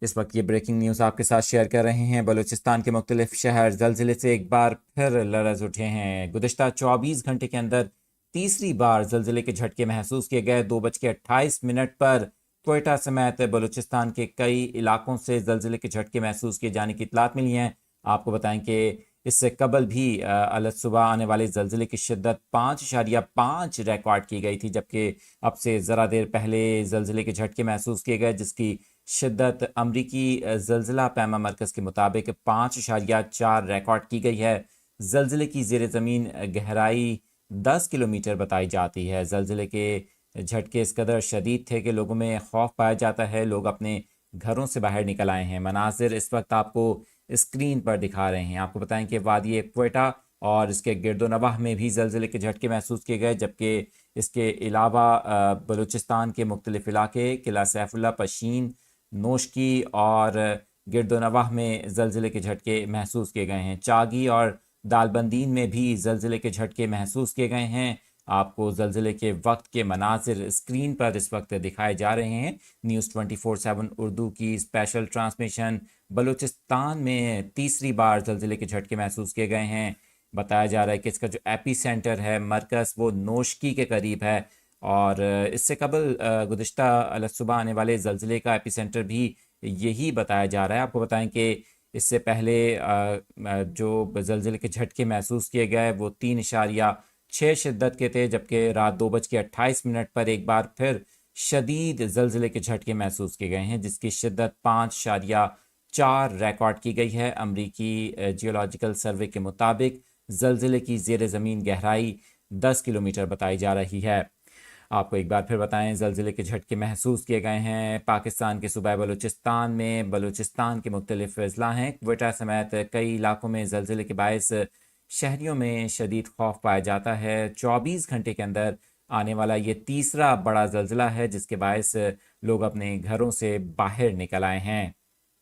اس وقت یہ breaking news آپ کے ساتھ شیئر کر رہے ہیں۔ بلوچستان کے مختلف شہر زلزلے سے ایک بار پھر لرز اٹھے ہیں۔ گزشتہ 24 گھنٹے کے اندر تیسری بار زلزلے کے جھٹکے محسوس کیے گئے۔ 2:28 پر کوئٹہ سمیت بلوچستان کے کئی علاقوں سے زلزلے کے جھٹکے محسوس کیے جانے کی اطلاعات ملی ہیں۔ آپ کو بتائیں کہ اس سے قبل بھی صبح آنے والے زلزلے کی شدت 5.5 ریکارڈ کی گئی تھی، جبکہ اب سے ذرا دیر پہلے زلزلے کے جھٹکے محسوس کیے گئے جس کی شدت امریکی زلزلہ پیما مرکز کے مطابق 5.4 ریکارڈ کی گئی ہے۔ زلزلے کی زیر زمین گہرائی 10 کلومیٹر بتائی جاتی ہے۔ زلزلے کے جھٹکے اس قدر شدید تھے کہ لوگوں میں خوف پایا جاتا ہے، لوگ اپنے گھروں سے باہر نکل آئے ہیں۔ مناظر اس وقت آپ کو اسکرین پر دکھا رہے ہیں۔ آپ کو بتائیں کہ وادی کوئٹہ اور اس کے گرد و نواح میں بھی زلزلے کے جھٹکے محسوس کیے گئے، جبکہ اس کے علاوہ بلوچستان کے مختلف علاقے قلعہ سیف اللہ، پشین، نوشکی اور گرد و نواح میں زلزلے کے جھٹکے محسوس کیے گئے ہیں۔ چاگی اور دالبندین میں بھی زلزلے کے جھٹکے محسوس کیے گئے ہیں۔ آپ کو زلزلے کے وقت کے مناظر اسکرین پر اس وقت دکھائے جا رہے ہیں۔ نیوز 24/7 اردو کی اسپیشل ٹرانسمیشن۔ بلوچستان میں تیسری بار زلزلے کے جھٹکے محسوس کیے گئے ہیں۔ بتایا جا رہا ہے کہ اس کا جو ایپی سینٹر ہے، مرکز، وہ نوشکی کے قریب ہے، اور اس سے قبل گزشتہ صبح آنے والے زلزلے کا ایپی سینٹر بھی یہی بتایا جا رہا ہے۔ آپ کو بتائیں کہ اس سے پہلے جو زلزلے کے جھٹکے محسوس کیے گئے وہ 3.6 شدت کے تھے، جبکہ رات 2:28 پر ایک بار پھر شدید زلزلے کے جھٹکے محسوس کیے گئے ہیں جس کی شدت 5.4 ریکارڈ کی گئی ہے۔ امریکی جیولوجیکل سروے کے مطابق زلزلے کی زیر زمین گہرائی 10 کلومیٹر بتائی جا رہی ہے۔ آپ کو ایک بار پھر بتائیں، زلزلے کے جھٹکے محسوس کیے گئے ہیں پاکستان کے صوبہ بلوچستان میں۔ بلوچستان کے مختلف اضلاع ہیں، کوئٹہ سمیت کئی علاقوں میں زلزلے کے باعث شہریوں میں شدید خوف پایا جاتا ہے۔ 24 گھنٹے کے اندر آنے والا یہ تیسرا بڑا زلزلہ ہے جس کے باعث لوگ اپنے گھروں سے باہر نکل آئے ہیں۔